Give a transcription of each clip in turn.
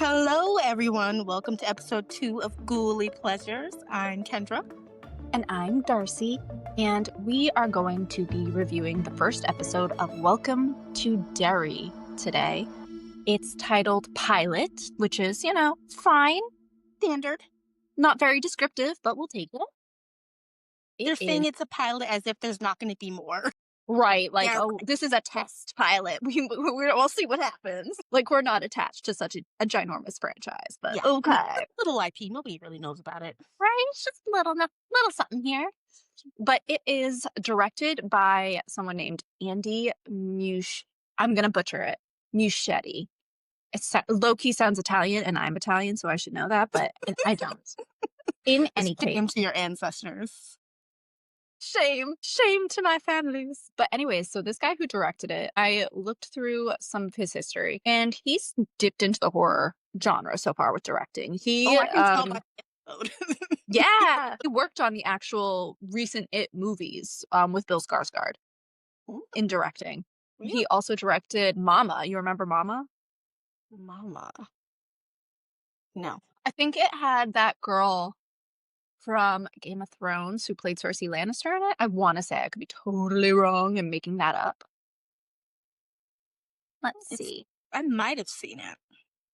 Hello, everyone. Welcome to episode 2 of Ghouly Pleasures. I'm Kendra. And I'm Darcy, and we are going to be reviewing the first episode of Welcome to Derry today. It's titled Pilot, which is, fine. Standard. Not very descriptive, but we'll take it. They're saying it's a pilot as if there's not going to be more. Right, like, Yeah, oh, this is a test pilot. We'll see what happens. Like, we're not attached to such a ginormous franchise, but Yeah. okay. Little IP. Nobody really knows about it. Right? It's just little something here. But it is directed by someone named Andy I'm going to butcher it. Muschietti. Low-key sounds Italian, and I'm Italian, so I should know that, but I don't. In any case. Shame to your ancestors. Shame to my families. But anyways, so this guy who directed it, I looked through some of his history, and he's dipped into the horror genre so far with directing. I can tell by the episode. Yeah, he worked on the actual recent It movies with Bill Skarsgård in directing. Yeah. He also directed Mama. You remember Mama? Mama. No. I think it had that girl from Game of Thrones who played Cersei Lannister in it. I want to say, I could be totally wrong and making that up. Let's see. I might have seen it.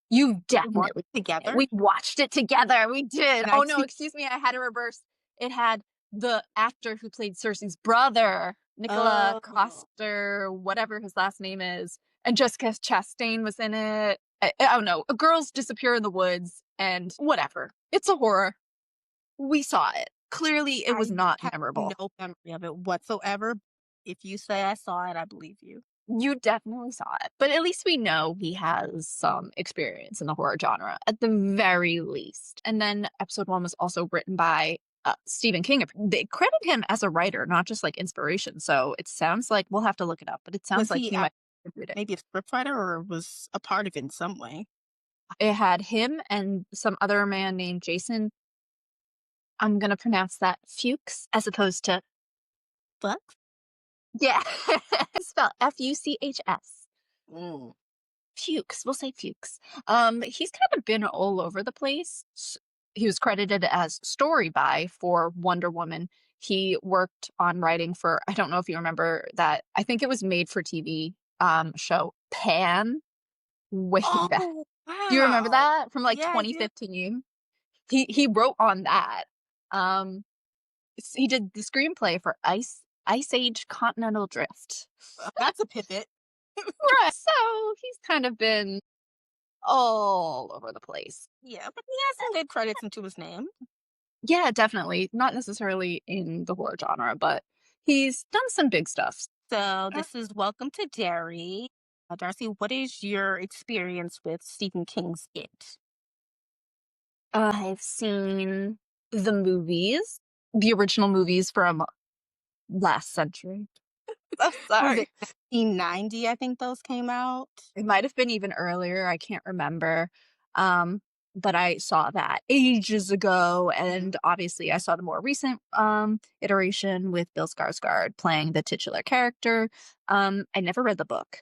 You definitely together. We watched it together. We did. And no, excuse me. I had to reverse. It had the actor who played Cersei's brother, Nicola Coster, whatever his last name is, and Jessica Chastain was in it. I don't know. Girls disappear in the woods and whatever. It's a horror. We saw it. Clearly, it was not memorable. No memory of it whatsoever. If you say I saw it, I believe you. You definitely saw it. But at least we know he has some experience in the horror genre, at the very least. And then episode 1 was also written by Stephen King. They credit him as a writer, not just like inspiration. So it sounds like, we'll have to look it up, but it sounds like he might contribute it. Maybe a scriptwriter or was a part of it in some way. It had him and some other man named Jason. I'm going to pronounce that Fuchs as opposed to Fuchs? Yeah. It's spelled Fuchs. Fuchs. We'll say Fuchs. He's kind of been all over the place. He was credited as story by for Wonder Woman. He worked on writing for, I don't know if you remember that, I think it was made for TV show Pan. Way back. Wow. Do you remember that from 2015? Yeah. He wrote on that. He did the screenplay for Ice Age Continental Drift. That's a pivot. Right. So he's kind of been all over the place. Yeah, but he has some good credits into his name. Yeah, definitely. Not necessarily in the horror genre, but he's done some big stuff. So this is Welcome to Derry. Darcy, what is your experience with Stephen King's It? I've seen the movies, the original movies from last century. I'm sorry. 1990, I think those came out. It might have been even earlier. I can't remember. But I saw that ages ago. And obviously I saw the more recent iteration with Bill Skarsgård playing the titular character. I never read the book.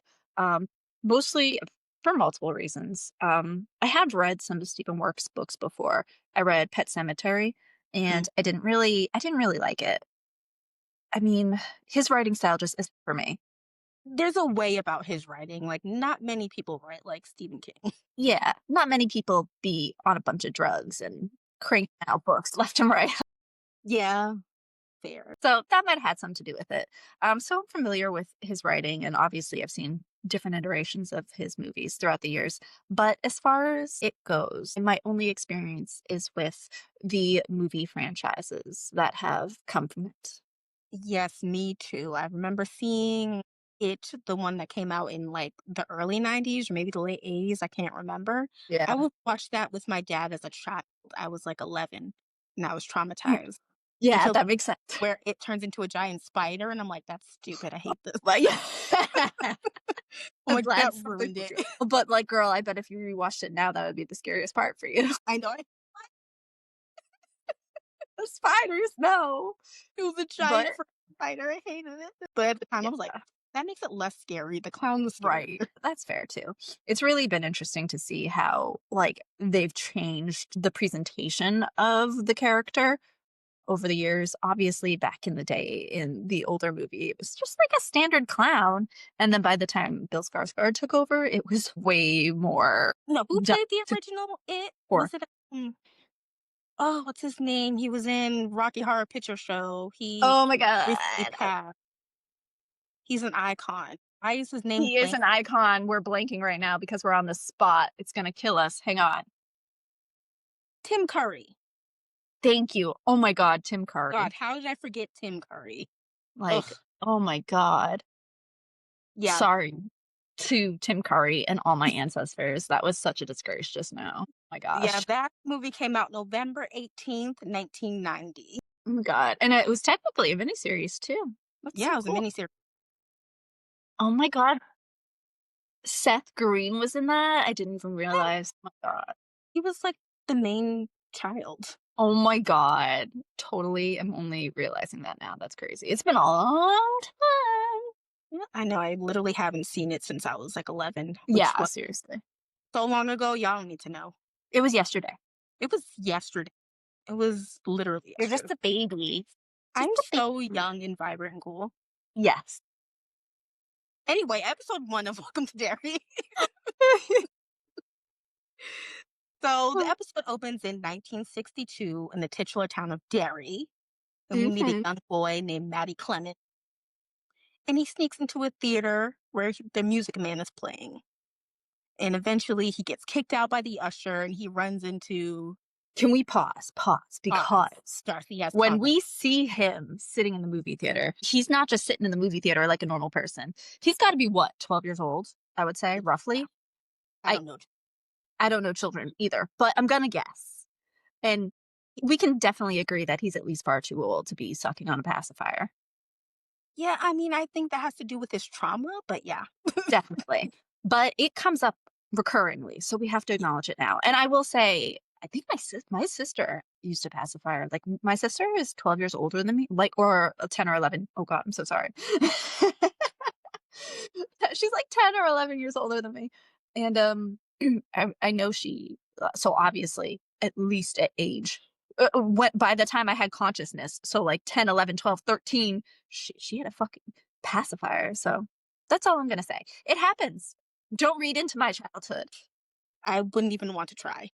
Mostly for multiple reasons. I have read some of Stephen Work's books before. I read Pet Sematary, and I didn't really like it. I mean, his writing style just isn't for me. There's a way about his writing. Like, not many people write like Stephen King. Yeah, not many people be on a bunch of drugs and cranking out books left and right. Yeah, fair. So that might have had something to do with it. So I'm familiar with his writing, and obviously I've seen different iterations of his movies throughout the years. But as far as it goes, my only experience is with the movie franchises that have come from it. Yes, me too. I remember seeing it, the one that came out in like the early 90s or maybe the late 80s. I can't remember. Yeah. I would watch that with my dad as a child. I was like 11 and I was traumatized. Yeah, until that makes sense. Where it turns into a giant spider and I'm like, that's stupid. I hate this. Like, I'm like, that ruined it. But like, girl, I bet if you rewatched it now, that would be the scariest part for you. I know. The spiders, no. It was a giant spider. I hated it. But at the time, I was like, That makes it less scary. The clown was scary. Right. That's fair too. It's really been interesting to see how, like, they've changed the presentation of the character over the years. Obviously, back in the day in the older movie, it was just like a standard clown. And then by the time Bill Skarsgård took over, it was way more No, who done played the to original It? core. Was it, oh, what's his name? He was in Rocky Horror Picture Show. He Oh my recently God. passed. He's an icon. Why is his name He is blank? an icon. We're blanking right now because we're on the spot. It's going to kill us. Hang on. Tim Curry. Thank you. Oh my God, Tim Curry. God, how did I forget Tim Curry? Like, Ugh. oh my God. Yeah, Sorry to Tim Curry and all my ancestors. That was such a disgrace just now. Oh my yeah, gosh. that movie came out November 18th, 1990. Oh my God. And it was technically a miniseries too. That's Yeah, so it was a cool. miniseries. Oh my God. Seth Green was in that. I didn't even Yeah, realize. Oh my God. he was like the main child. Oh my God. Totally. I'm only realizing that now. That's crazy. It's been a long time. Yeah, I know. I literally haven't seen it since I was like 11, which Yeah, was seriously. so long ago. Y'all don't need to know. It was yesterday. It was yesterday. It was literally You're yesterday. just a baby. I'm Just a so baby. young and vibrant and cool. Yes. Anyway, episode 1 of Welcome to Derry. So the episode opens in 1962 in the titular town of Derry, and we meet a Mhm. young boy named Matty Clement, and he sneaks into a theater where the Music Man is playing. And eventually he gets kicked out by the usher and he runs into Can we pause? Pause. pause. Because Darcy has when pause. we see him sitting in the movie theater, he's not just sitting in the movie theater like a normal person. He's got to be what, 12 years old, I would say, Yeah, roughly. I I don't know. I don't know children either, but I'm gonna guess. And we can definitely agree that he's at least far too old to be sucking on a pacifier. Yeah, I mean, I think that has to do with his trauma, but yeah. Definitely. But it comes up recurringly, so we have to Yeah. acknowledge it now. And I will say, I think my sister used a pacifier. Like, my sister is 12 years older than me, like, or 10 or 11. Oh God, I'm so sorry. She's like 10 or 11 years older than me. And I know she so obviously at least at age what by the time I had consciousness, so like 10, 11, 12, 13, she had a fucking pacifier. So that's all I'm going to say. It happens. Don't read into my childhood. I wouldn't even want to try.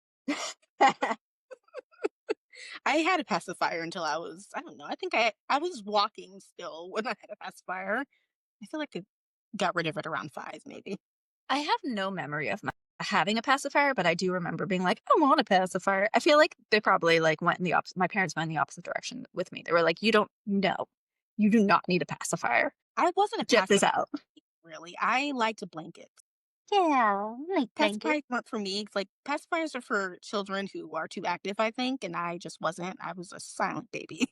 I had a pacifier until I was, I don't know, I think I was walking still when I had a pacifier. I feel like I got rid of it around 5, maybe. I have no memory of having a pacifier, but I do remember being like, I want a pacifier. I feel like they probably like went in the opposite. My parents went in the opposite direction with me. They were like, you don't know, you do not need a pacifier. I wasn't a Check this pacifier, out. really. I liked blankets. Yeah, like blanket. Pacifiers weren't for me. Like pacifiers are for children who are too active, I think, and I just wasn't. I was a silent baby.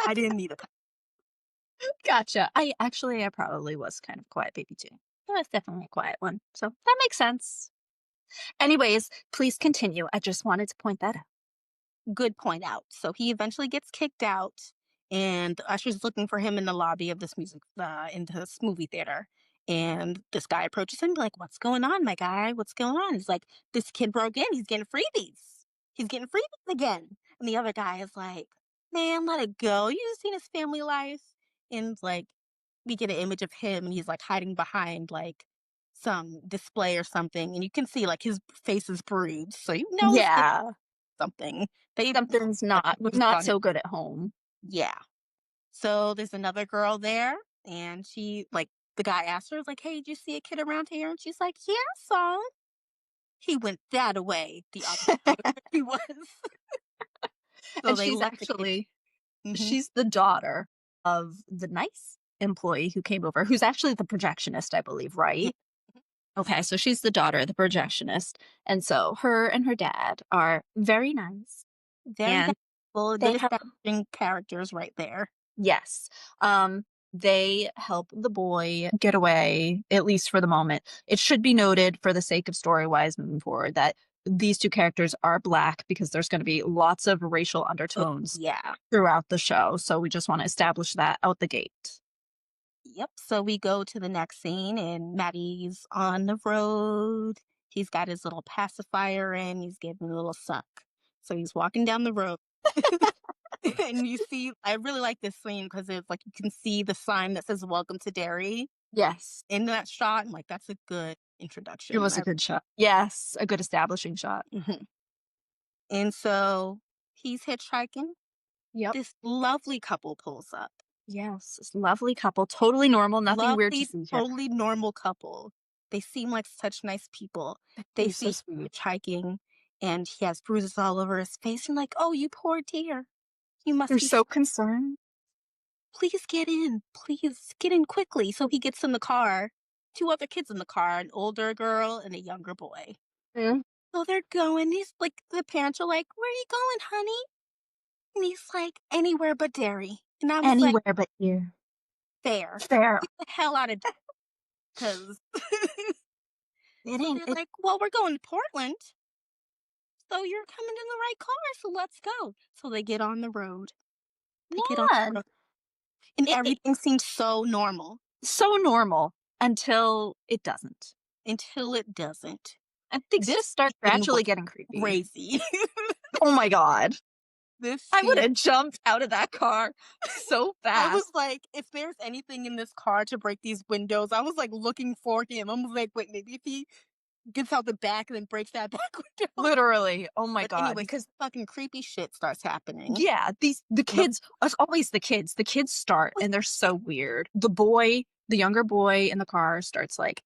I didn't need a Gotcha. I probably was kind of quiet baby too. I was definitely a quiet one. So that makes sense. Anyways, please continue. I just wanted to point that out. good point out. So he eventually gets kicked out, and the usher's looking for him in the lobby of this in this movie theater. And this guy approaches him like, "What's going on, my guy? What's going on?" He's like, "This kid broke in. He's getting freebies. He's getting freebies again." And the other guy is like, "Man, let it go. You just seen his family life." And like, we get an image of him, and he's like hiding behind like some display or something, and you can see like his face is bruised, so you know his kid Yeah, something. They something's like bruised not on him. so good at home. Yeah. So there's another girl there, and she like the guy asked her like, "Hey, did you see a kid around here?" And she's like, "Yeah, I saw him. He went that away." The opposite way of where he was. So And they let the kid. Hmm. she's the daughter of the nice employee who came over, who's actually the projectionist, I believe, Yeah. right? Okay, so she's the daughter of the projectionist. And so her and her dad are very nice. Very And good. Well, they good help establishing characters right there. yes. They help the boy get away, at least for the moment. It should be noted for the sake of story-wise moving forward that these two characters are Black because there's going to be lots of racial Oh, undertones yeah. throughout the show. So we just want to establish that out the gate. Yep. So we go to the next scene, and Maddie's on the road. He's got his little pacifier in. He's giving a little suck. So he's walking down the road, and you see. I really like this scene because it's like you can see the sign that says "Welcome to Derry" Yes. in that shot. I'm like, that's a good It introduction. was a good shot. Yes, a good establishing shot. Mhm. And so he's hitchhiking. Yep. This lovely couple pulls up. Yes, this lovely couple, totally normal, nothing weird to Lovely, see here. totally normal couple. They seem like such nice people. They They're see so him sweet. hitchhiking, and he has bruises all over his face. And like, oh, you poor dear. You must They're be. so concerned. Please get in. Please get in quickly. So he gets in the car. Two other kids in the car, an older girl and a younger boy. Mm. So they're going. He's like, the parents are like, where are you going, honey? And he's like, anywhere but Derry. And I was like, Anywhere but here. fair. Fair. Get the hell out of because. It So ain't they're it like, well, we're going to Portland. So you're coming in the right car. So let's go. So they get on the road. They get on yeah. the road. And It everything seems so normal so normal until it doesn't. until it doesn't. And things This just start scene gradually was getting creepy. crazy. Oh my god. This I would scene, have jumped out of that car so I was fast. like, if there's anything in this car to break these windows, I was like looking for him. I was like, wait, maybe if he gets out the back and then breaks that back window. Literally. Oh my But god. anyway, Because fucking creepy shit starts happening. yeah, the The kids, it's always the kids. The kids start was and they're so weird. The younger boy in the car starts like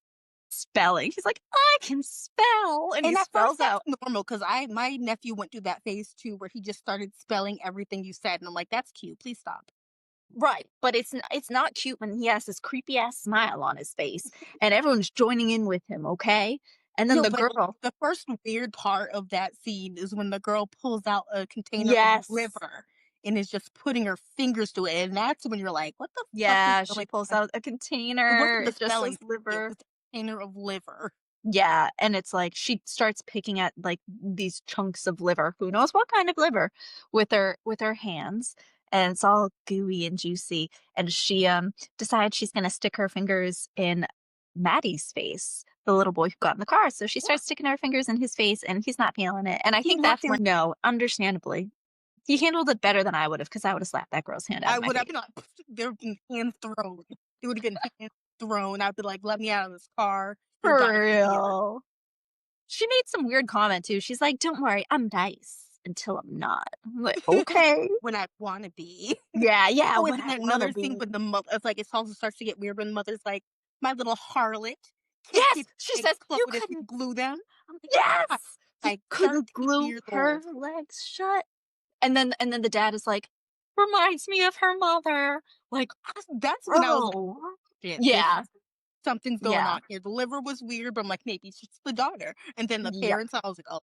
spelling. He's like, I can spell. And he And at first spells that's out. normal because my nephew went through that phase too where he just started spelling everything you said, and I'm like, "That's cute, please stop." Right. But it's not cute when he has this creepy ass smile on his face and everyone's joining in with him, okay? And then No, the but girl, the first weird part of that scene is when the girl pulls out a container of yes. liver and is just putting her fingers to it, and that's when you're like, "What the fuck is Yeah, she going pulls on?" out a It container. wasn't the It just spelling says bee, it liver. was the container of liver. Yeah, and it's like she starts picking at like these chunks of liver, who knows what kind of liver, with her hands, and it's all gooey and juicy. And she decides she's gonna stick her fingers in Maddie's face, the little boy who got in the car. So she Yeah. starts sticking her fingers in his face, and he's not feeling it. And I He's think not that's feeling. when no, understandably, he handled it better than I would have, because I would have slapped that girl's hand out I of my would have face. been like, there would be hands thrown. There would have been hands thrown. I'd be like, "Let me out of this car. You're For done here." real. She made some weird comment too. She's like, "Don't worry, I'm nice until I'm not." I'm like, "Okay." When I wanna be. Yeah, yeah, Oh, when and I then wanna another scene be. with the mother, it's like it also starts to get weird when the mother's like, "My little harlot can't Yes! keep She her legs says, "You closed if you couldn't." glue them." I'm like, "God," Yes! "You like couldn't 13 glue years her old. legs shut." And then the dad is like, "Reminds me of her mother." Like, That's when I was like, oh. "Shit, this Yeah, something's going yeah, on here." The liver was weird, but I'm like, "Maybe it's just the daughter." And then the yep, parents, I was like, "Oh,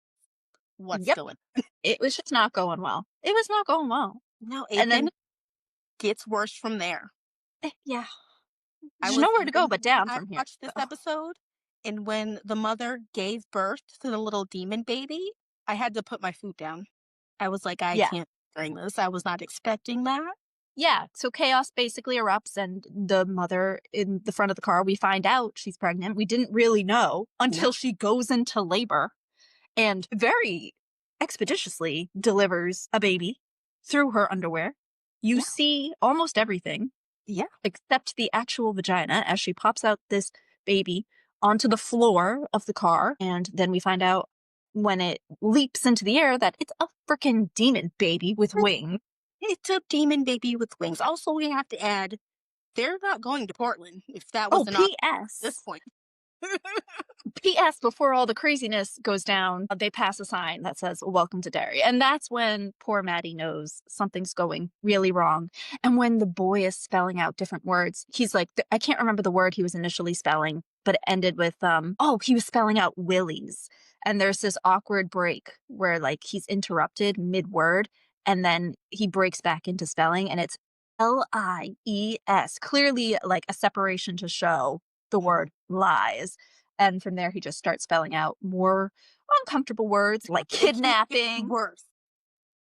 what's yep. going." It was just not going well. It was not going well. No, And it then then gets worse from there. yeah, I there's was nowhere to go when but down I from here. watched this Ugh. episode, and when the mother gave birth to the little demon baby, I had to put my food down. I was like, "I Yeah. can't drink this." I was not expecting that. Yeah, so chaos basically erupts, and the mother in the front of the car, we find out she's pregnant. We didn't really know No. until she goes into labor and very expeditiously delivers a baby through her underwear. You Yeah. see almost everything Yeah. except the actual vagina as she pops out this baby onto the floor of the car. And then we find out when it leaps into the air that it's a freaking demon baby with wings. It's a demon baby with wings. Also, we have to add, they're not going to Portland, if that Oh, was an option at this P.S. point. P.S. Before all the craziness goes down, they pass a sign that says, "Welcome to Derry." And that's when poor Maddie knows something's going really wrong. And when the boy is spelling out different words, he's like, I can't remember the word he was initially spelling, but it ended with, oh, he was spelling out willies. And there's this awkward break where like he's interrupted mid word and then he breaks back into spelling and it's Lies. Clearly like a separation to show the Mhm. word lies. And from there, he just starts spelling out more uncomfortable words like It keeps getting kidnapping. worse.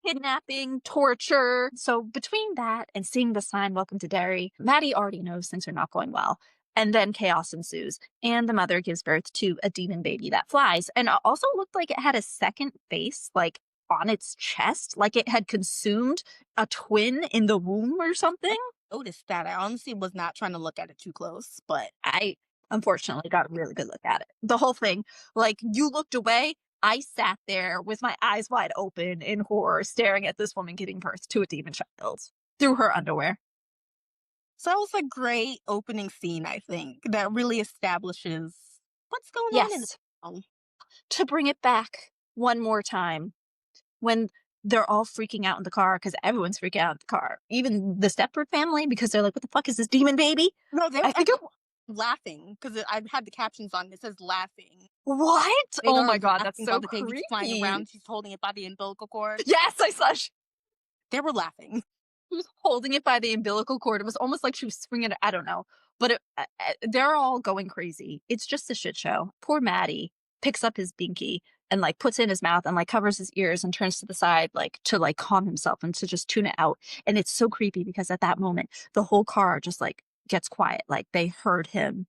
kidnapping, torture. So between that and seeing the sign, Welcome to Derry, Maddie already knows things are not going well. And then chaos ensues, and the mother gives birth to a demon baby that flies. And it also looked like it had a second face, like on its chest, like it had consumed a twin in the womb or I something. noticed that. I honestly was not trying to look at it too close, but I unfortunately got a really good look at it. The whole thing, like you looked away. I sat there with my eyes wide open in horror, staring at this woman giving birth to a demon child through her underwear. so that was a great opening scene, I think, that really establishes what's going on in the Yes, film. to bring it back one more time when they're all freaking out in the car because everyone's freaking out in the car, even the Stepford family, because they're like, "What the fuck is this demon baby?" No, they I were think it. laughing because I've had the captions on. It says laughing. What? They Oh are my god, that's laughing while so the baby's flying creepy. around. She's holding it by the umbilical cord. Yes, I saw. They were laughing. She was holding it by the umbilical cord. It was almost like she was swinging it. I don't know. But they're all going crazy. It's just a shit show. Poor Maddie picks up his binky and like puts it in his mouth and like covers his ears and turns to the side like to like calm himself and to just tune it out. And it's so creepy because at that moment the whole car just like gets quiet. Like they heard him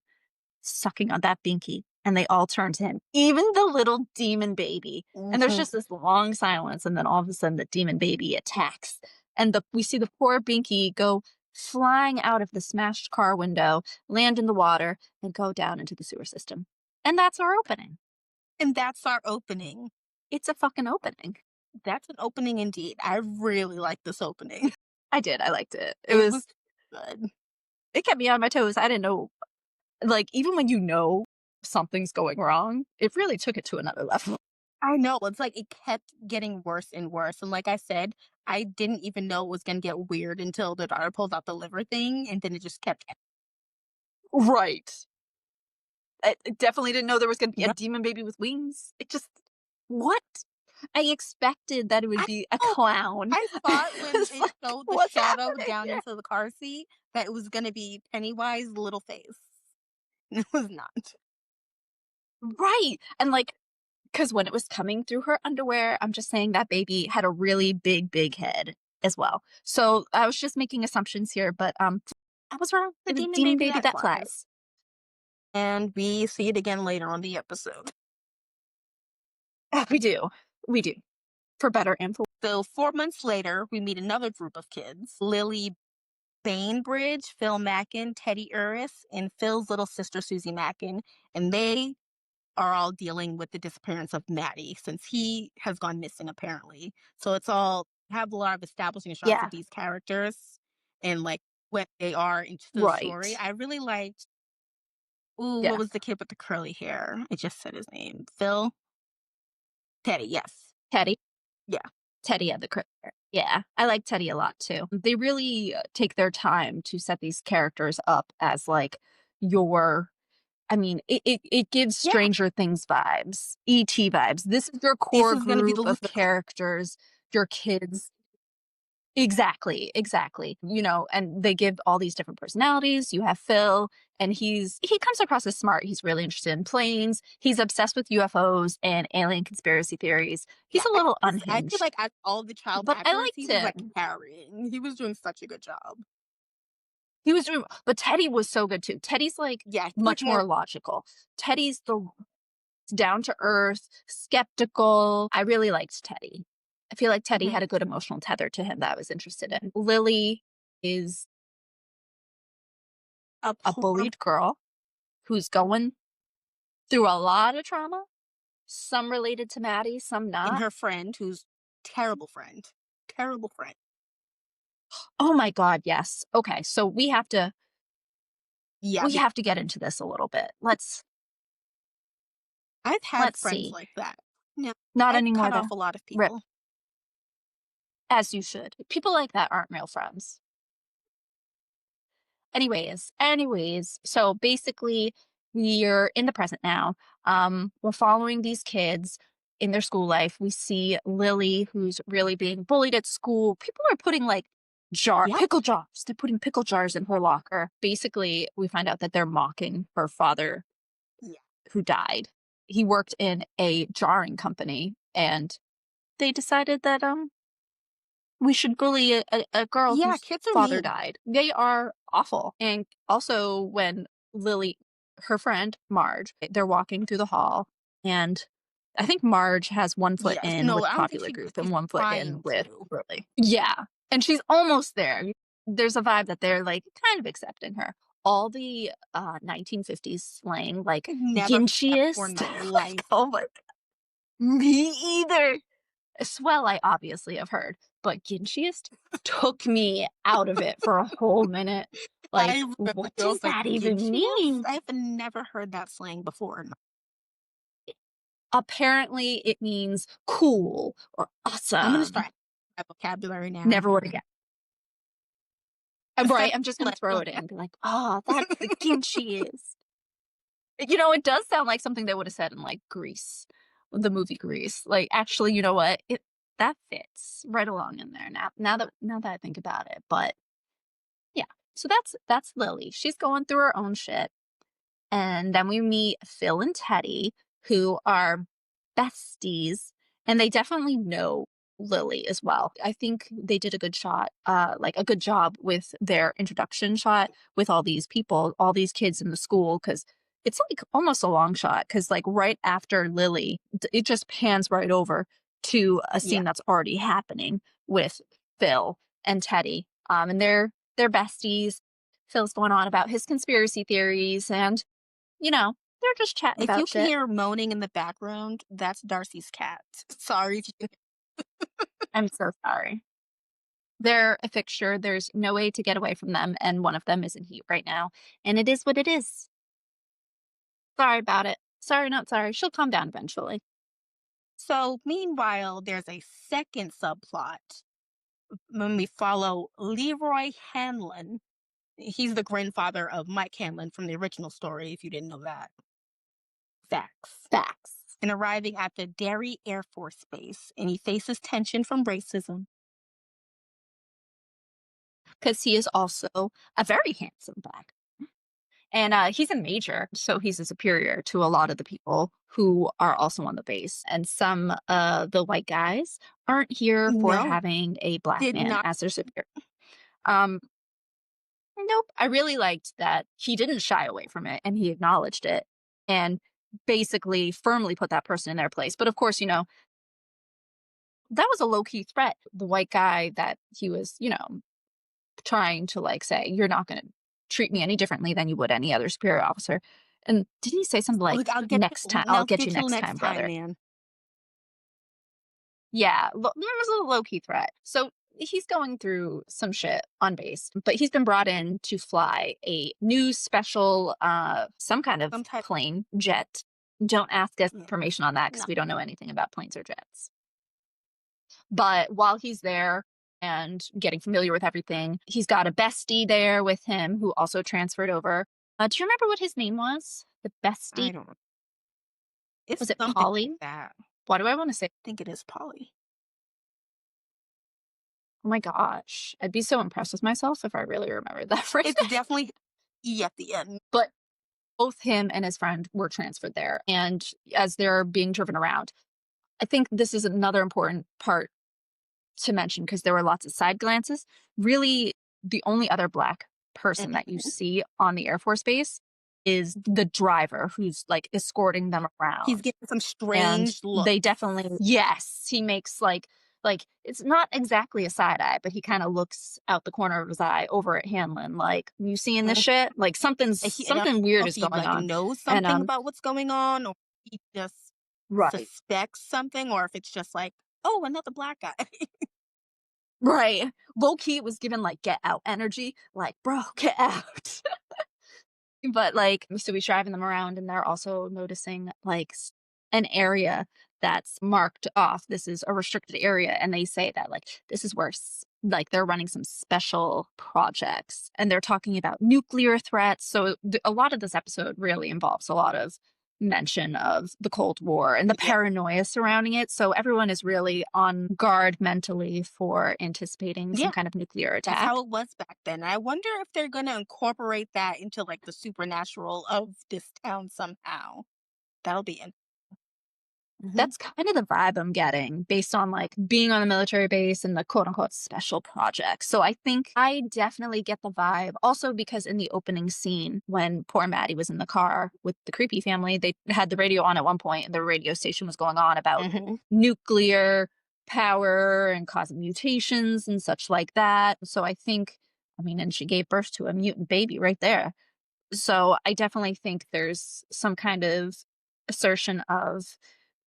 sucking on that binky and they all turn to him, even the little demon baby. And there's Mhm. just this long silence, and then all of a sudden the demon baby attacks. And we see the poor binky go flying out of the smashed car window, land in the water, and go down into the sewer system. And that's our opening. And that's our opening. It's a fucking opening. That's an opening indeed. I really like this opening. I did. I liked it. It was good. It kept me on my toes. I didn't know, like, even when you know something's going wrong, it really took it to another level. I know. It's like it kept getting worse and worse. And like I said, I didn't even know it was going to get weird until the daughter pulled out the liver thing. And then it just kept. Right. I definitely didn't know there was gonna be a Right. demon baby with wings. It just what? I expected that it would I be a know. clown. I thought when It's it like, showed the what's shadow happening down here? into the car seat that it was going to be Pennywise little face. It was not. Right. And like, because when it was coming through her underwear, I'm just saying that baby had a really big, big head as well. So I was just making assumptions here, but I was wrong. The It's a demon demon baby baby that that flies. flies. And we see it again later on the episode. We do. We do. For better and for So 4 months later, we meet another group of kids. Lily Bainbridge, Phil Mackin, Teddy Uris, and Phil's little sister Susie Mackin. And they are all dealing with the disappearance of Maddie since he has gone missing apparently. So it's all have a lot of establishing shots yeah. of these characters and like what they are into the story. Right. I really liked ooh, what Yeah. was the kid with the curly hair? I just said his name. Phil? Teddy, yes. Teddy. Yeah. Teddy had the critter. Yeah, I like Teddy a lot too. They really take their time to set these characters up as like your. I mean, it gives Yeah. Stranger Things vibes, ET vibes. This is your This core is gonna be group the of Lucifer. characters, your kids. Exactly, exactly. You know, and they give all these different personalities. You have Phil, and he comes across as smart. He's really interested in planes. He's obsessed with UFOs and alien conspiracy theories. He's Yeah, a little I feel unhinged, like as all the child but I actors, he liked was like him. carrying. He was doing such a good job. He was doing, but Teddy was so good too. Teddy's like Yeah, he much had more logical. Teddy's the down to earth, skeptical. I really liked Teddy. I feel like Teddy mhm, had a good emotional tether to him that I was interested in. Lily is a a poor bullied girl who's going through a lot of trauma, some related to Maddie, some and not. her friend who's terrible friend. Terrible friend. Oh my god, yes. Okay, so Yeah, we have to get into this a little bit. I've had Let's friends see. like that. No, Not I've anymore cut off though. a lot of Rip. people. As you should. People like that aren't real friends. Anyways, so basically we're in the present now. We're following these kids in their school life. We see Lily, who's really being bullied at school. People are putting like Yep. pickle jars. They're putting pickle jars in her locker. Basically, we find out that they're mocking her father Yeah. who died. He worked in a jarring company, and they decided that We should bully a girl Yeah, whose kids are father mean. died. They are awful. And also when Lily, her friend Marge, they're walking through the hall, and I think Marge has one foot Yes. in No, with I don't think popular group she's and one foot in trying with to. Lily. Yeah. And she's almost there. There's a vibe that they're like kind of accepting her. All the 1950s slang, like I've never heard that before in Ginshiest. my Like, life. oh my, me either. Swell, I obviously have heard, but Ginshiest took me out of it for a whole minute. I Like, remember what girls does like that even Ginchiest. mean? I've never heard that slang before. Apparently, it means cool or I'm gonna awesome. start my vocabulary now. Never would have guessed. Right, I'm just gonna Let throw it in and be like, "Oh, that's the Ginshiest." It does sound like something they would have said in, like, Grease, the movie Grease. Like, actually, you know what? It that fits right along in there now that I think about it, but yeah. So that's Lily. She's going through her own shit. And then we meet Phil and Teddy, who are besties, and they definitely know Lily as well. I think they did a good shot, like a good job with their introduction shot with all these people, all these kids in the school, because it's like almost a long shot, because like right after Lily, it just pans right over to a Yeah. scene that's already happening with Phil and Teddy. And they're besties. Phil's going on about his conspiracy theories, and they're just chatting If you about can shit. hear moaning in the background, that's Darcy's cat. Sorry if you can. I'm so sorry. They're a fixture. There's no way to get away from them, and one of them is in heat right now. And it is what it is. Sorry about it. Sorry, not sorry. She'll calm down eventually. So, meanwhile, there's a second subplot when we follow Leroy Hanlon. He's the grandfather of Mike Hanlon from the original story, if you didn't know that. Facts. Facts. And arriving at the Derry Air Force Base, and he faces tension from racism. Because he is also a very handsome black. And he's a major, so he's a superior to a lot of the people who are also on the base. And some the white guys aren't here for No, having a black did man not. as their superior. Um, Nope. I really liked that he didn't shy away from it and he acknowledged it and basically firmly put that person in their place. But of course, that was a low key threat. The white guy that he was, trying to like say, you're not going to treat me any differently than you would any other superior officer. And didn't he say something like, Look, next time, I'll I'll get you get you next next time, time, brother? man. Yeah, there was a low key threat. So he's going through some shit on base, but he's been brought in to fly a new special, some kind of Some type. plane, jet. Don't ask us Yeah, information on that no. because we don't know anything about planes or jets. But while he's there and getting familiar with everything, he's got a bestie there with him who also transferred over. Do you remember what his name was? The bestie? I don't. It's Was it something like Polly? that. I Why do I want to say? think it is Polly. Oh my gosh, I'd be so impressed with myself if I really remembered that right It's now. definitely E at the end. But both him and his friend were transferred there. And as they're being driven around, I think this is another important part to mention because there were lots of side glances. Really, the only other black person that you Mhm. see on the Air Force Base is the driver who's like escorting them He's around. getting some And strange they looks. definitely, yes, he makes like it's not exactly a side eye, but he kind of looks out the corner of his eye over at Hanlon, like, you seeing this Mhm. shit? Like And I don't something know weird if is he going like on. knows And something about what's going on, or he just right. suspects something, or if it's just like, oh, another black guy. Right. Low key it was given like get out energy, like, bro, get out. But, like, so he's driving them around, and they're also noticing, like, an area that's marked off. This is a restricted area, and they say that, like, this is where like, they're running some special projects, and they're talking about nuclear threats. So a lot of this episode really involves a lot of mention of the Cold War and the Yeah, paranoia surrounding it. So everyone is really on guard mentally for anticipating some yeah, kind of nuclear that's how attack. it was back then. I wonder if they're gonna incorporate that into like the supernatural of this town somehow. That'll be Mhm. That's kind of the vibe I'm getting based on like being on a military base and the quote unquote special project. So I think I definitely get the vibe. Also, because in the opening scene, when poor Maddie was in the car with the creepy family, they had the radio on at one point and the radio station was going on about Mhm. nuclear power and causing mutations and such like that. So I think, I mean, and she gave birth to a mutant baby right there. So I definitely think there's some kind of assertion of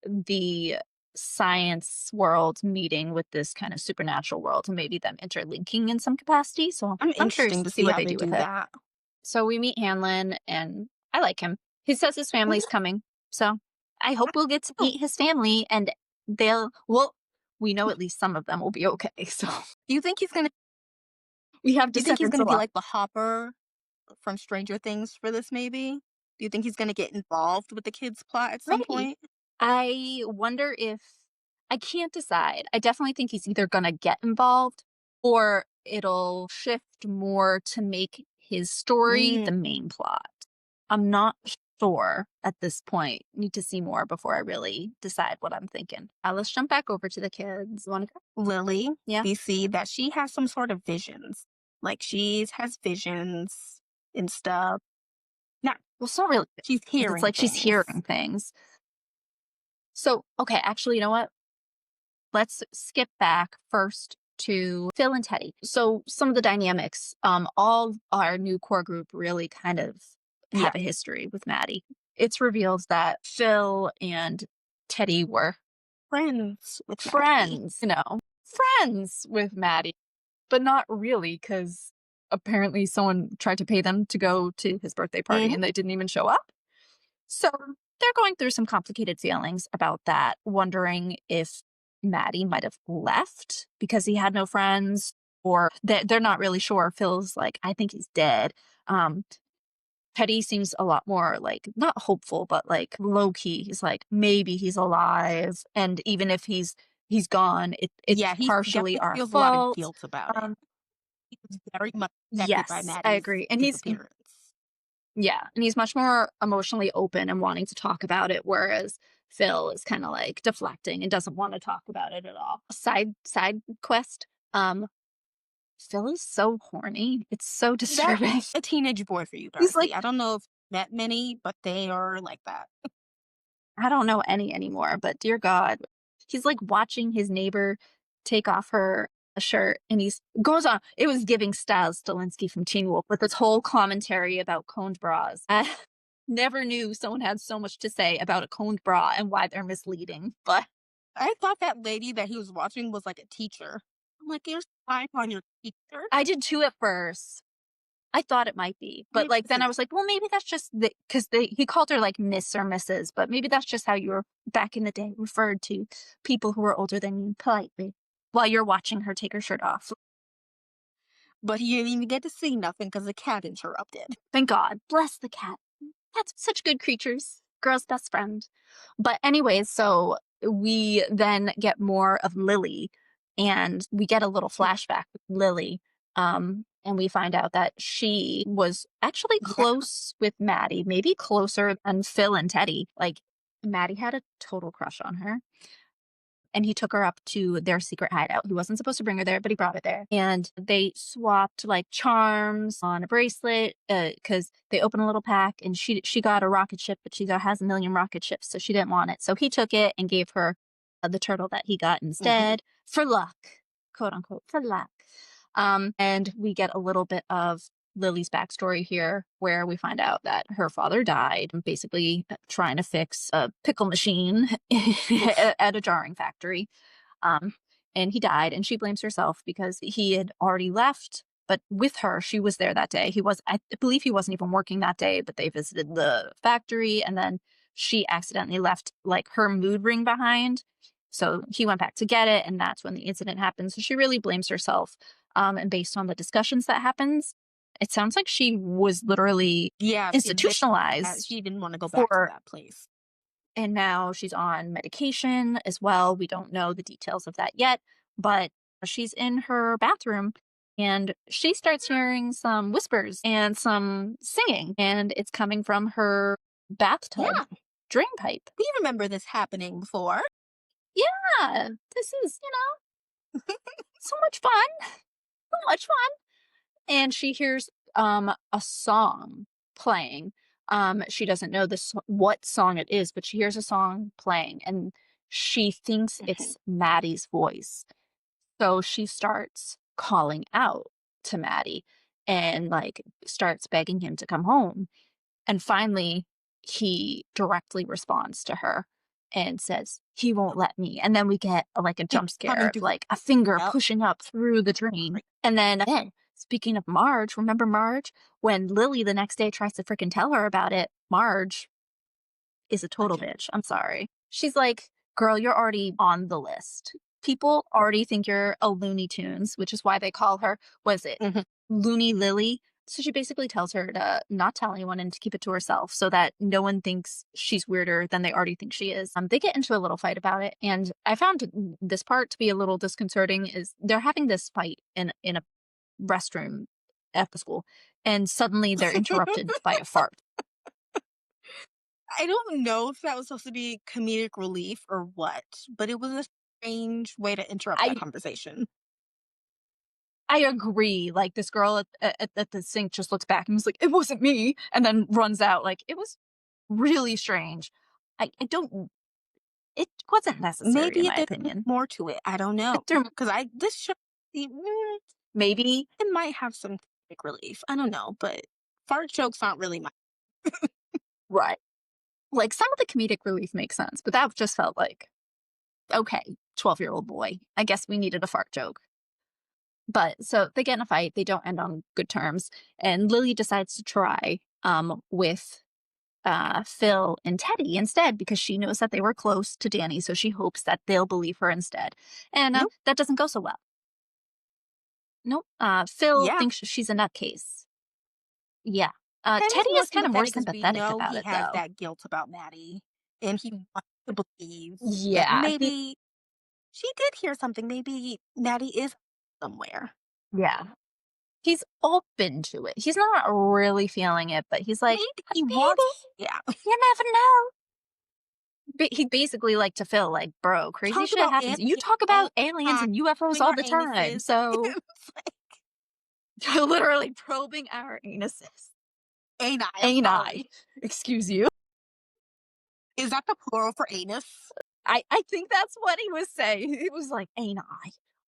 the science world meeting with this kind of supernatural world and maybe them interlinking in some capacity. So I'm I'm curious interesting to to see see what how they they do with do it. that. So we meet Hanlon and I like him. He says his Mhm. family's coming. So I hope we'll get to Oh, meet his family and well, we know at least some of them will be okay. So do you think he's gonna we have do you think he's descendants gonna be alive. like the Hopper from Stranger Things for this maybe? Do you think he's gonna get involved with the kids' plot at some Maybe. point? I wonder if I can't decide. I definitely think he's either gonna get involved or it'll shift more to make his story Mm, the main plot. I'm not sure at this point. Need to see more before I really decide what I'm thinking. Let's jump back over to the kids. Wanna go? Lily, Yeah. we see that she has some sort of visions. Like she has visions and stuff. Now Well, it's not really she's because it's hearing like she's things. hearing things. So, okay, actually, you know what? Let's skip back first to Phil and Teddy. So some of the dynamics, all our new core group really kind of Yeah, have a history with Maddie. It's revealed that Phil and Teddy were friends with Maddie. friends, friends with Maddie, but not really because apparently someone tried to pay them to go to his birthday party Mhm. and they didn't even show up. So they're going through some complicated feelings about that, wondering if Maddie might have left because he had no friends, or they're not really sure. Phil's like, I think he's dead. Um, Teddy seems a lot more like not hopeful, but like low key. He's like, maybe he's alive, and even if he's gone, Yeah, it's he partially definitely our feels a lot of fault. guilt about it. Um, He was very much affected by yes, I Maddie's agree, and he's disappearance. yeah, and he's much more emotionally open and wanting to talk about it, whereas Phil is kind of like deflecting and doesn't want to talk about it at all. Side quest. Um, Phil is so horny. It's so That's disturbing. a teenage boy for you, He's like, Darcy. I don't know if you've met many, but they are like that. I don't know any anymore, but dear God, he's like watching his neighbor take off her shirt and he's goes on. It was giving Styles Stilinski from Teen Wolf with this whole commentary about coned bras. I never knew someone had so much to say about a coned bra and why they're misleading, but I thought that lady that he was watching was like a teacher. I'm like, you're spying on your teacher. I did too at first. I thought it might be, but, Maybe like, this then is I was like, "Well, maybe that's just the because he called her, like, Miss or Mrs., but maybe that's just how you were back in the day referred to people who were older than you politely while you're watching her take her shirt off." but he didn't even get to see nothing because the cat interrupted. Thank God. Bless the cat. Cats such good creatures. Girl's best friend. But anyways, so we then get more of Lily and we get a little flashback with Lily. And we find out that she was actually Yeah, close with Maddie, maybe closer than Phil and Teddy. Like Maddie had a total crush on her and he took her up to their secret hideout. He wasn't supposed to bring her there, but he brought her there. And they swapped like charms on a bracelet because they opened a little pack and she got a rocket ship, but has a million rocket ships, so she didn't want it. So he took it and gave her the turtle that he got hmm instead for luck, quote unquote, for luck. And we get a little bit of Lily's backstory here, where we find out that her father died, basically trying to fix a pickle machine at a jarring factory. Um, and he died, and she blames herself because he had already left. But with her, she was there that day. I believe he wasn't even working that day, but they visited the factory, and then she accidentally left like her mood ring behind. So he went back to get it, and that's when the incident happened. So she really blames herself. And based on the discussions that happens, it sounds like she was literally yeah. She admitted that institutionalized she didn't want to go back to for that place. and now she's on medication as well. We don't know the details of that yet, but she's in her bathroom and she starts hearing some whispers and some singing, and it's coming from her bathtub. Yeah, drain pipe. We remember this happening before. Yeah, this is, so much fun. So much fun. And she hears a song playing. She doesn't know this what song it is, but she hears a song playing and she thinks Mhm. it's Maddie's voice. So she starts calling out to Maddie and like starts begging him to come home. And finally, he directly responds to her and says, "He won't let me." And then we get like a It's jump scare coming of through. like a finger Yep. pushing up through the drain. Great. And then speaking of Marge, remember Marge? When Lily the next day tries to freaking tell her about it, Marge is a I total can't. bitch. I'm sorry. She's like, "Girl, you're already on the list. People already think you're a Looney Tunes," which is why they call her, was it Mhm. Looney Lily? So she basically tells her to not tell anyone and to keep it to herself so that no one thinks she's weirder than they already think she is. They get into a little fight about it, and I found this part to be a little disconcerting. Is they're having this fight in a restroom at the school, and suddenly they're interrupted by a fart. I don't know if that was supposed to be comedic relief or what, but it was a strange way to interrupt that I conversation. I agree. Like this girl at the sink just looks back and was like, "It wasn't me," and then runs out. Like it was really strange. I don't. It wasn't necessary in Maybe my there's opinion. more to it. I don't know. There Because this show, maybe it might have some comedic relief. I don't know, but fart jokes aren't really my. right. Like some of the comedic relief makes sense, but that just felt like okay, 12-year-old boy. I guess we needed a fart joke. But so they get in a fight. They don't end on good terms, and Lily decides to try with Phil and Teddy instead because she knows that they were close to Danny, so she hopes that they'll believe her instead. And Nope. that doesn't go so well. Nope. Phil Yeah. thinks she's a nutcase. Yeah. Teddy's Teddy more is kind of more sympathetic because we sympathetic know about he it, has though. that guilt about Maddie, and he wants to believe that Yeah. maybe she did hear something. Maybe Maddie is somewhere. Yeah. He's open to it. He's not really feeling it, but he's like, Maybe "But he maybe wants. Yeah. you never know." He basically like to Phil, like, "Bro, crazy Talk shit about happens. You aliens talk all about the aliens time, and UFOs doing all our the time, anuses. so It's like, literally probing our anuses." ain't I? I'm Ani. sorry. Excuse you. Is that the plural for anus? I think that's what he was saying. He was like, "Ani."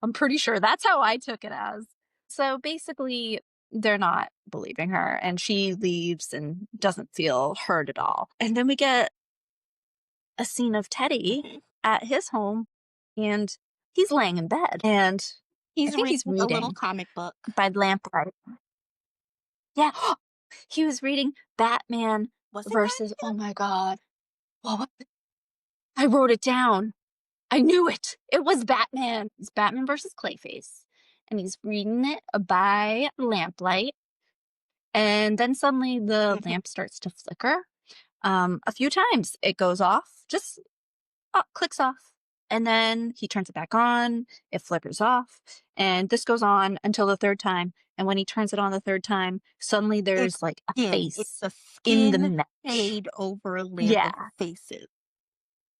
I'm pretty sure that's how I took it as. So basically, they're not believing her, and she leaves and doesn't feel heard at all. And then we get a scene of Teddy Mhm. at his home, and he's laying in bed, and I He's think he's reading a little reading comic book. by lamplight. Yeah, he was reading Batman Was it versus, Batman? oh my God. What was it? I wrote it down. I knew it. It was Batman. It's Batman versus Clayface. And he's reading it by lamplight. And then suddenly the Mhm. lamp starts to flicker a few times. It goes off, just clicks off. And then he turns it back on. It flickers off. And this goes on until the third time. And when he turns it on the third time, suddenly there's like a Again, it's face the in the skin mesh. shade over a lamp Yeah. of faces.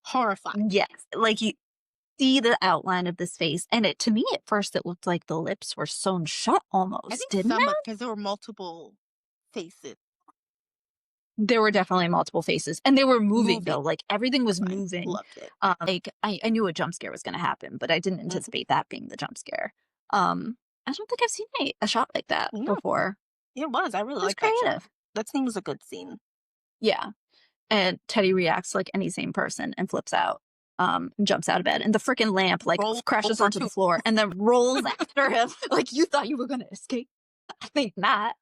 Horrifying. Yes. Like you see the outline of this face. And it to me at first it looked like the lips were sewn shut I almost, think didn't some it? because there were multiple faces There were definitely multiple faces. And they were moving moving. though. Like everything was I moving. loved it. Like I knew a jump scare was gonna happen, but I didn't Mhm. anticipate that being the jump scare. I don't think I've seen a shot like that Yeah, before. it was. I really It was liked that shot. creative. That scene was a good scene. Yeah. And Teddy reacts like any sane person and flips out, and jumps out of bed. And the freaking lamp like Roll crashes over onto the to floor and then rolls after him. Like you thought you were gonna escape. I think not.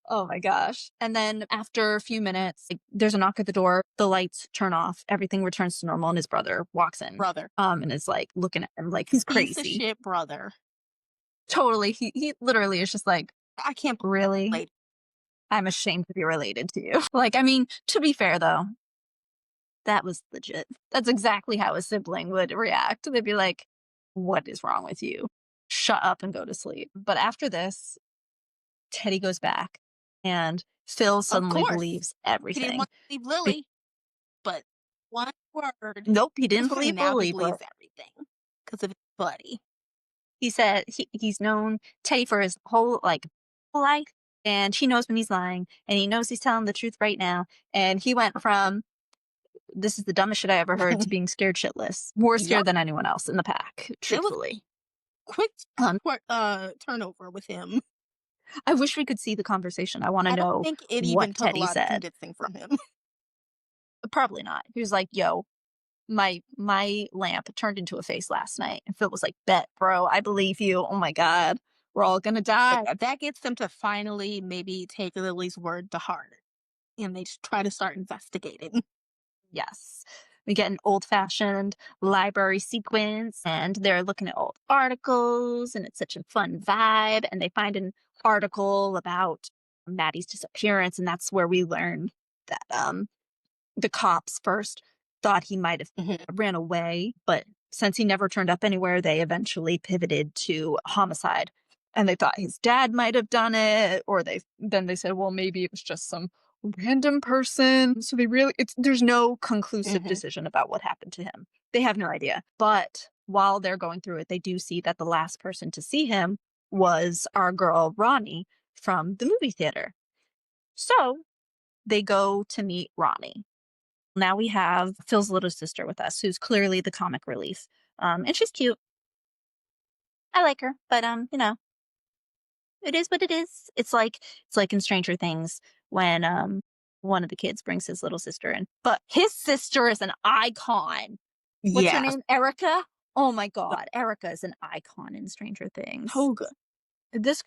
Oh my gosh. And then after a few minutes, like, there's a knock at the door, the lights turn off, everything returns to normal, and his brother walks in, brother. and is like looking at him like he's Piece of crazy. shit brother. Totally. He literally is just like, I can't really? believe I'm ashamed to be related to you. Like, I mean, to be fair though, that was legit. That's exactly how a sibling would react. They'd be like, what is wrong with you? Shut up and go to sleep. But after this, Teddy goes back and Phil of suddenly course. believes He didn't everything. want to leave Lily, but one word. Nope, he didn't believe the Now he Libra. believes everything because of his buddy. He said he's known Teddy for his whole, like, whole life, and he knows when he's lying, and he knows he's telling the truth right now, and he went from, "This is the dumbest shit I ever heard," to being scared shitless. More scared Yep. than anyone else in the pack, It was truthfully. quick Um, turnover with him. I wish we could see the conversation. I wanna I don't know think it what even took a Teddy lot of said. convincing from him. Probably not. He was like, "Yo, my lamp turned into a face last night." And Phil was like, "Bet, bro, I believe you. Oh my god, we're all gonna But die." yeah, that gets them to finally maybe take Lily's word to heart, and they just try to start investigating. Yes. We get an old-fashioned library sequence, and they're looking at old articles, and it's such a fun vibe, and they find an article about Maddie's disappearance, and that's where we learn that, the cops first thought he might have Mhm. ran away, but since he never turned up anywhere, they eventually pivoted to homicide. And they thought his dad might have done it, or they said, well, maybe it was just some random person. So there's no conclusive Mhm. decision about what happened to him. They have no idea. But while they're going through it, they do see that the last person to see him was our girl Ronnie from the movie theater. So they go to meet Ronnie. Now we have Phil's little sister with us, who's clearly the comic relief. And she's cute. I like her, but it is what it is. It's like in Stranger Things when one of the kids brings his little sister in. But his sister is an icon. What's her Yeah. name? Erica? Oh my god, Erica is an icon in Stranger Things. So good. This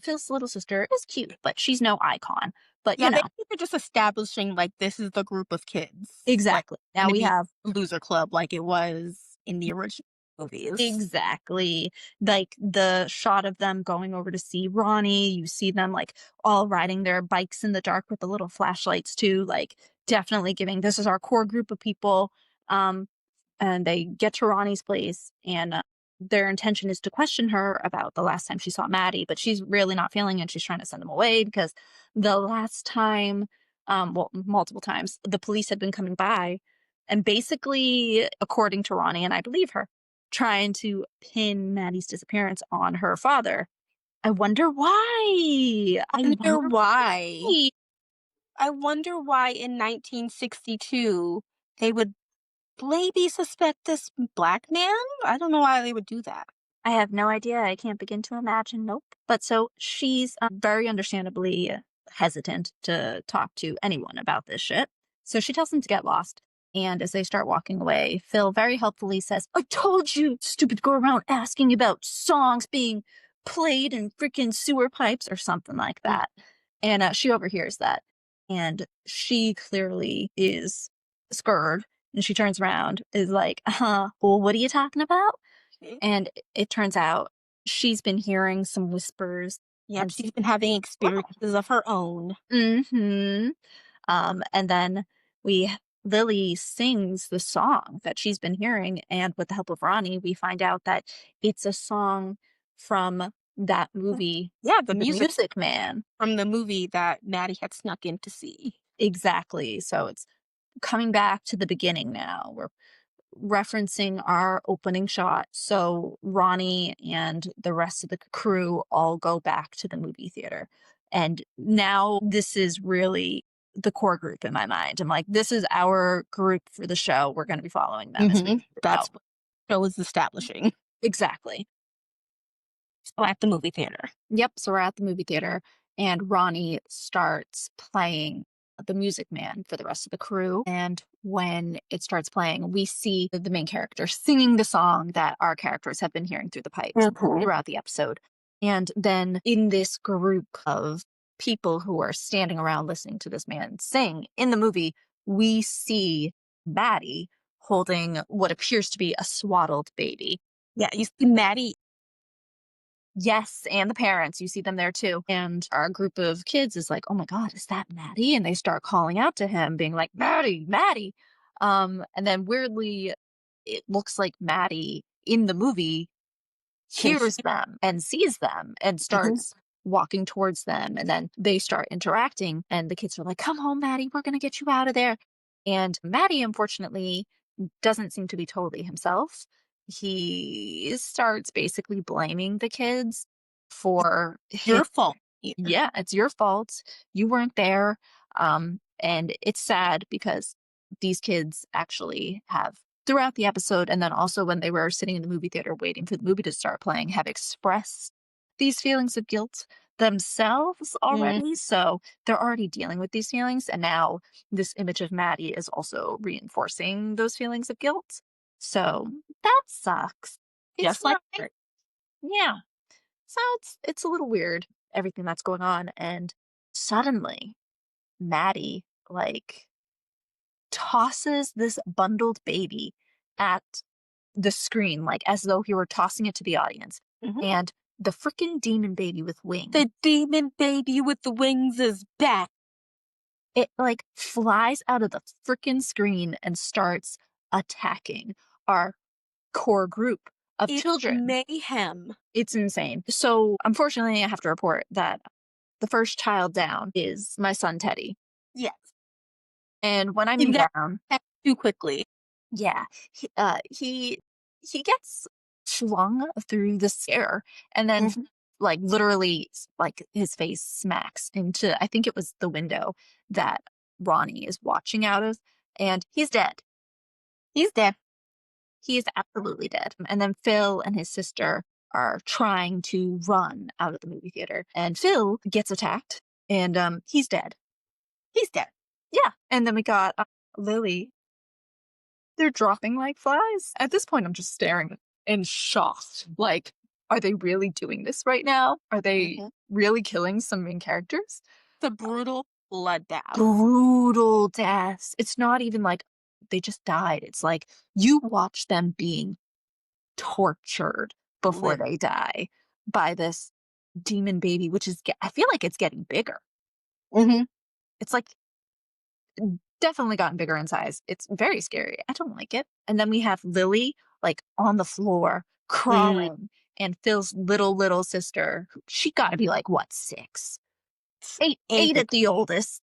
Phil's little sister is cute, but she's no icon. But Yeah, they are just establishing, like, this is the group of kids, like, exactly. Now gonna we be have loser club like it was in the original movies. exactly. Like the shot of them going over to see Ronnie, you see them like all riding their bikes in the dark with the little flashlights too, like definitely giving this is our core group of people. Um, and they get to Ronnie's place and their intention is to question her about the last time she saw Maddie, but she's really not feeling it. She's trying to send them away because the last time, well, multiple times, the police had been coming by and basically, according to Ronnie, and I believe her, trying to pin Maddie's disappearance on her father. I wonder why. I Wonder wonder why. why. I wonder why in 1962 they would maybe suspect this black man? I don't know why they would do that. I have no idea. I can't begin to imagine. Nope. But so she's very understandably hesitant to talk to anyone about this shit. So she tells them to get lost. And as they start walking away, Phil very helpfully says, I told you, stupid, go around asking about songs being played in freaking sewer pipes or something like Mm. that. And she overhears that. And she clearly is scared. And she turns around, is like, well, what are you talking about? Eh, And it turns out she's been hearing some whispers Yep, and she's been having experiences of her own. mhm. And then we Lily sings the song that she's been hearing, and with the help of Ronnie, we find out that it's a song from that Mm. movie, Yeah, the The music Music Man. from the movie that Maddie had snuck in to see. Exactly. So it's coming back to the beginning now. We're referencing our opening shot. So Ronnie and the rest of the crew all go back to the movie theater. And now this is really the core group in my mind. I'm like, this is our group for the show. We're going to be following them as we Mhm. figure That's out. what the show is establishing. Exactly. So at the movie theater. Yep. So we're at the movie theater, and Ronnie starts playing the Music Man for the rest of the crew. And when it starts playing, we see the main character singing the song that our characters have been hearing through the pipes Mhm. throughout the episode. And then in this group of people who are standing around listening to this man sing in the movie, we see Maddie holding what appears to be a swaddled baby. Yeah, you see Maddie. Yes, and the parents, you see them there too. And our group of kids is like, "Oh my god, is that Maddie?" And they start calling out to him, being like, "Maddie, Maddie." And then weirdly, it looks like Maddie in the movie Can hears them and sees them and Mhm. starts walking towards them. And then they start interacting, and the kids are like, "Come home, Maddie, we're gonna get you out of there." And Maddie, unfortunately, doesn't seem to be totally himself. He starts basically blaming the kids for his, Your fault here. yeah, it's your fault. You weren't there. And it's sad because these kids actually have, throughout the episode, and then also when they were sitting in the movie theater waiting for the movie to start playing, have expressed these feelings of guilt themselves Mm, already. So they're already dealing with these feelings. And now this image of Maddie is also reinforcing those feelings of guilt. So that sucks. It's just like not, yeah. So it's a little weird, everything that's going on. And suddenly Maddie like tosses this bundled baby at the screen, like as though he were tossing it to the audience. Mhm. And the freaking demon baby with wings, The demon baby with the wings is back. it like flies out of the freaking screen and starts attacking our core group of It's children. mayhem. It's insane. So, unfortunately, I have to report that the first child down is my son Teddy. Yes. And when I You mean got down, back too quickly. yeah, he gets flung through the stair, and then Mhm. like literally like his face smacks into, I think it was the window that Ronnie is watching out of, and he's dead. He's dead. He is absolutely dead. And then Phil and his sister are trying to run out of the movie theater, and Phil gets attacked, and he's dead. He's dead. Yeah. And then we got Lily. They're dropping like flies. At this point, I'm just staring in shock. Like, are they really doing this right now? Are they Mhm. really killing some main characters? The brutal bloodbath. Brutal deaths. It's not even like they just died. It's like you watch them being tortured before Lit. they die by this demon baby, which is, I feel like it's getting bigger. Mhm. It's like definitely gotten bigger in size. It's very scary. I don't like it. And then we have Lily like on the floor Mm. crawling, and Phil's little sister, she got to be like what, 6, 8, Ain't 8 the at the oldest.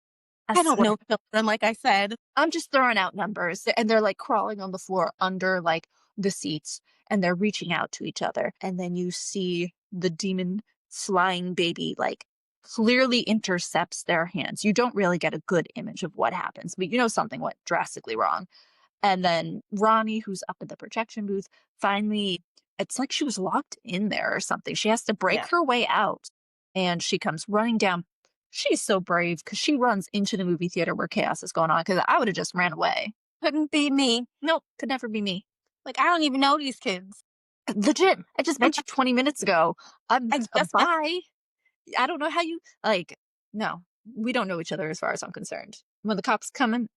I I don't swear. know children, like I said. I'm just throwing out numbers, and they're like crawling on the floor under like the seats, and they're reaching out to each other. And then you see the demon flying baby like clearly intercepts their hands. You don't really get a good image of what happens, but you know something went drastically wrong. And then Ronnie, who's up in the protection booth, finally, it's like she was locked in there or something. She has to break Yeah. her way out, and she comes running down. She's so brave because she runs into the movie theater where chaos is going on, because I would have just ran away. Couldn't be me. Nope, could never be me. Like, I don't even know these kids. Legit. I just met you 20 minutes ago. I just met Bye. I don't know how you, like, no, we don't know each other as far as I'm concerned. When the cops come in,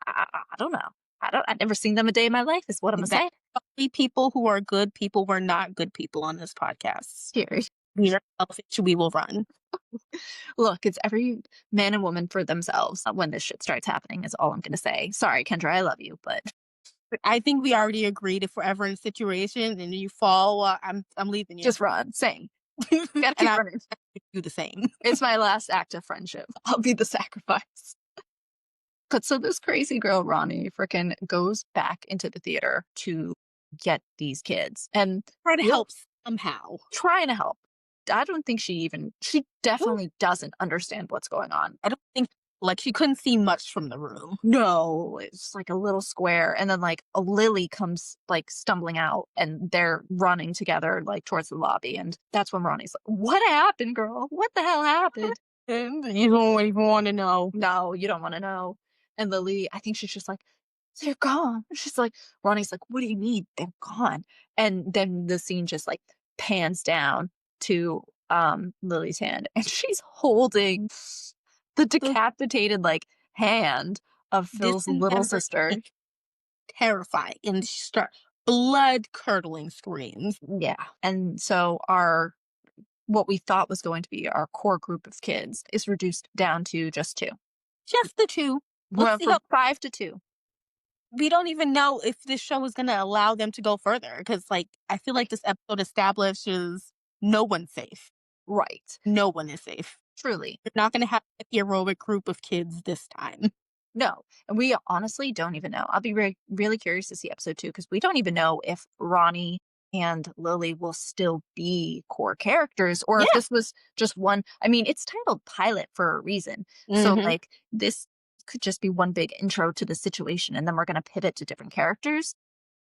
I don't know. I've never seen them a day in my life, is what I'm going to say. exactly people who are good people were not good people on this podcast. Here. We are selfish, we will run. Look, it's every man and woman for themselves when this shit starts happening, is all I'm going to say. Sorry, Kendra, I love you, but I think we already agreed if we're ever in a situation and you fall, I'm leaving you. just run. Same. Gotta And keep I'll running. do the same. It's my last act of friendship. I'll be the sacrifice. But so this crazy girl, Ronnie, freaking goes back into the theater to get these kids and Try to real help somehow. trying to help. I don't think she Well, definitely doesn't understand what's going on. I don't think like she couldn't see much from the room. No, it's like a little square. And then like a Lily comes like stumbling out, and they're running together like towards the lobby. And that's when Ronnie's like, "What happened, girl? What the hell happened?" And you don't even want to know. No, you don't want to know. And Lily, I think she's just like, "They're gone." She's like, Ronnie's like, "What do you mean they're gone?" And then the scene just like pans down to Lily's hand, and she's holding the The decapitated like hand of Phil's little dismembered, sister. terrifying, and she start blood curdling screams. Yeah. And so our, what we thought was going to be our core group of kids is reduced down to just 2. Just the two. We Let's went see from how 5 to 2. we don't even know if this show is going to allow them to go further because, like, I feel like this episode establishes no one's safe. Right. No one is safe. Truly. You're not going to have a heroic group of kids this time. No, and we honestly don't even know. I'll be really curious to see episode 2 because we don't even know if Ronnie and Lily will still be core characters or if Yeah. this was just one. I mean, it's titled pilot for a reason. So, Mhm. like, this could just be one big intro to the situation, and then we're gonna pivot to different characters.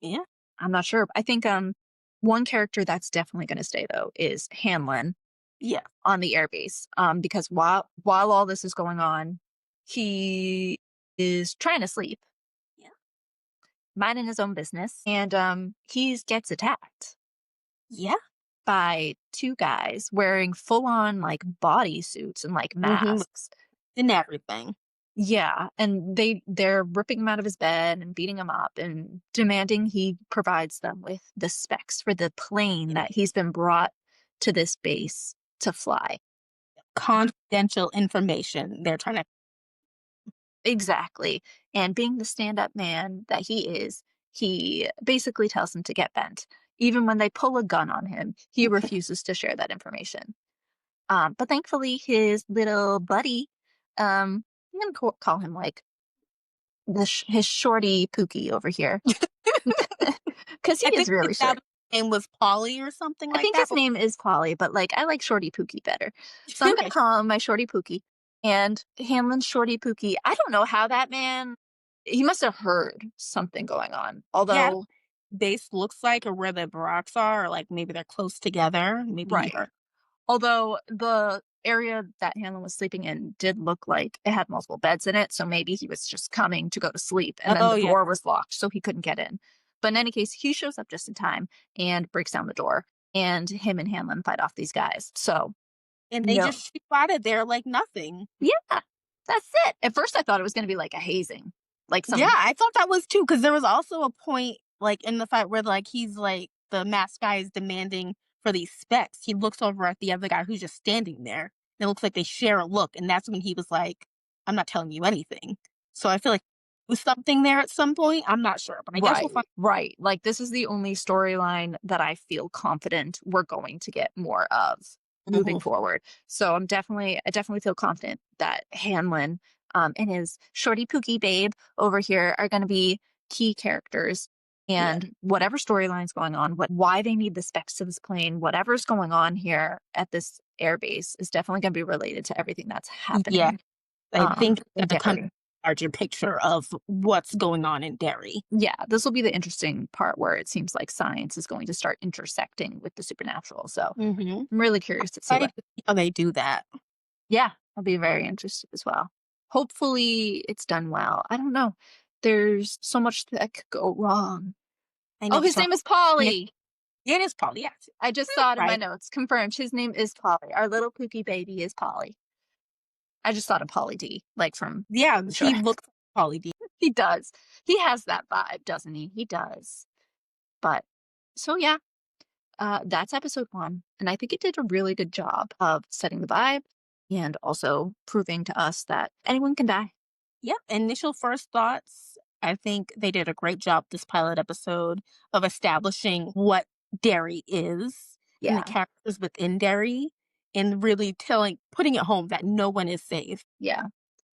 Yeah. I'm not sure. I think, one character that's definitely gonna stay, though, is Hanlon Yeah. on the airbase. Because while all this is going on, he is trying to sleep, Yeah. minding his own business, and he gets attacked Yeah. by two guys wearing full on like body suits and like Mhm. masks. And everything. Yeah, and they're ripping him out of his bed and beating him up and demanding he provides them with the specs for the plane Yeah. that he's been brought to this base to fly. Confidential information they're trying to. Exactly. And being the stand-up man that he basically tells them to get bent. Even when they pull a gun on him, he refuses to share that information. But thankfully, his little buddy, I'm gonna call him like his shorty Pookie over here, because he I is think his really short. name was Polly or something I like think that, his but name is Polly, but like I like Shorty Pookie better, so I'm gonna okay. call him my Shorty Pookie. And Hamlin's Shorty Pookie. I don't know how that man. He must have heard something going on. Yeah, Although, base looks like or where the barracks are, or, like, maybe they're close together, maybe he right. heard. Although the area that Hanlon was sleeping in did look like it had multiple beds in it, so maybe he was just coming to go to sleep and then Oh, the yeah, door was locked so he couldn't get in. But in any case, he shows up just in time and breaks down the door, and him and Hanlon fight off these guys. So, and they no. just shoot out of there like nothing. Yeah, that's it. At first I thought it was gonna be like a hazing. Like Yeah, some I thought that was too, because there was also a point, like, in the fight where, like, he's like the masked guy is demanding for these specs. He looks over at the other guy who's just standing there, and it looks like they share a look, and that's when he was like, "I'm not telling you anything." So I feel like there was something there at some point. I'm not sure, but I guess we'll right, find. right. Like this is the only storyline that I feel confident we're going to get more of moving Mhm. forward. So I definitely feel confident that Hanlon and his shorty pookie babe over here are going to be key characters. Yeah. And whatever storyline's going on, why they need the specs to this plane, whatever's going on here at this airbase is definitely going to be related to everything that's Yeah. happening I think it's in gonna come Derry. larger picture of what's going on in Derry. Yeah, this will be the interesting part where it seems like science is going to start intersecting with the supernatural. So Mhm. I'm really curious to see Excited what. to see how they do that. Yeah, I'll be very interested as well. Hopefully, it's done well. I don't know. There's so much that could go wrong. I Oh, know, his so name is yeah, Polly. it is Polly, yes. I just saw it in my Right. notes. Confirmed. His name is Polly. Our little pookie baby is Polly. I just thought of Polly D, like from Yeah, he Shrek. looks like Polly D. He does. He has that vibe, doesn't he? He does. But so yeah, that's episode 1, and I think it did a really good job of setting the vibe and also proving to us that anyone can die. Yep, initial first thoughts, I think they did a great job this pilot episode of establishing what Derry is and the Yeah, characters within Derry, and really putting it home that no one is safe. yeah.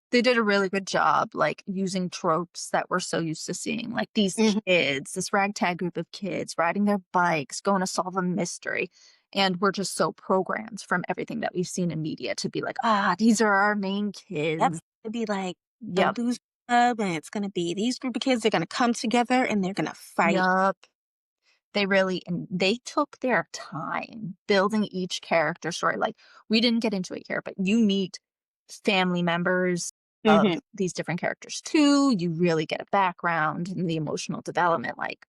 They did a really good job, like, using tropes that we're so used to seeing, like these Mhm. kids, this ragtag group of kids riding their bikes, going to solve a mystery, and we're just so programmed from everything that we've seen in media to be like, "Ah, these are our main Yep, kids." it's gonna be like the Yep, Blues Club, and it's gonna be these group of kids, they're gonna come together and they're gonna fight. yep. They really and they took their time building each character story. Like, we didn't get into it here, but you meet family members of Mhm. these different characters too. You really get a background and the emotional development. Like,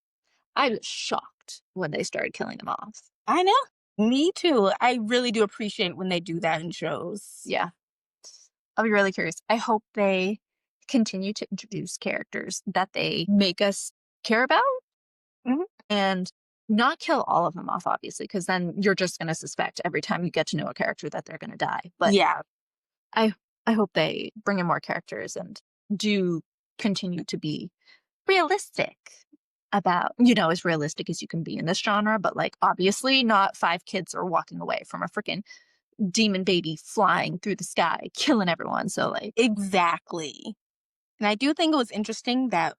I was shocked when they started killing them off. I know. Me too. I really do appreciate when they do that in shows. Yeah. I'll be really curious. I hope they continue to introduce characters that they make us care about Mhm. and not kill all of them off, obviously, because then you're just going to suspect every time you get to know a character that they're going to die. But Yeah. I I hope they bring in more characters and do continue to be realistic about, as realistic as you can be in this genre, but like obviously not 5 kids are walking away from a freaking demon baby flying through the sky, killing everyone. So like Exactly. And I do think it was interesting that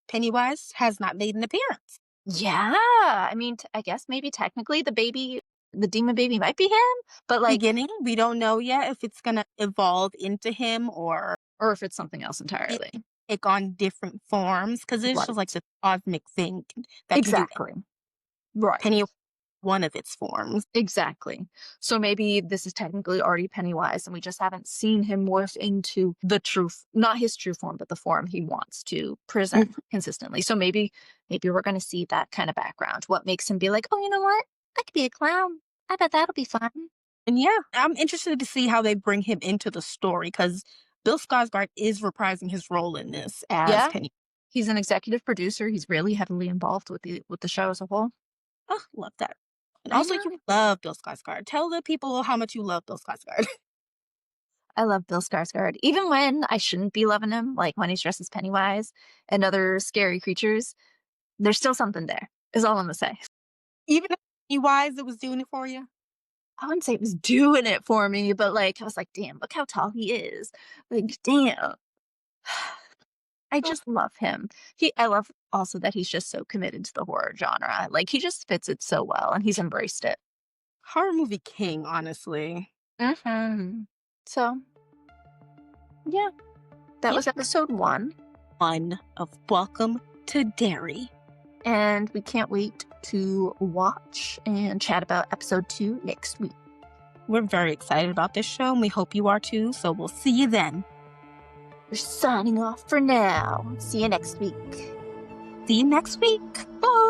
Pennywise has not made an appearance. Yeah, I mean, I guess maybe technically the demon baby might be him, but, like, Beginning, we don't know yet if it's gonna evolve into him or if it's something else it entirely. take on different forms because it's just like Right. this cosmic thing that can do Exactly. Right. Penny one of its forms. Exactly. So maybe this is technically already Pennywise, and we just haven't seen him morph into the not his true form, but the form he wants to present Mhm. consistently. So maybe we're going to see that kind of background. What makes him be like, oh, you know what? I could be a clown. I bet that'll be fun. And yeah, I'm interested to see how they bring him into the story because Bill Skarsgård is reprising his role in this as Yeah, Penny. he's an executive producer. He's really heavily involved with the show as a whole. Oh, love that. And I also, know. you love Bill Skarsgård. Tell the people how much you love Bill Skarsgård. I love Bill Skarsgård, even when I shouldn't be loving him, like when he's dressed as Pennywise and other scary creatures. There's still something there. Is all I'm gonna say. Even if Pennywise, it was doing it for you. I wouldn't say it was doing it for me, but, like, I was like, "Damn, look how tall he is." Like, damn. I Oh, just love him. I love also that he's just so committed to the horror genre. Like, he just fits it so well, and he's embraced it. horror movie king, honestly. Mhm. So, yeah, that Yeah, was episode 1, one of Welcome to Derry. and we can't wait to watch and chat about episode 2 next week. We're very excited about this show, and we hope you are too. So we'll see you then. We're signing off for now. See you next week. See you next week. Bye.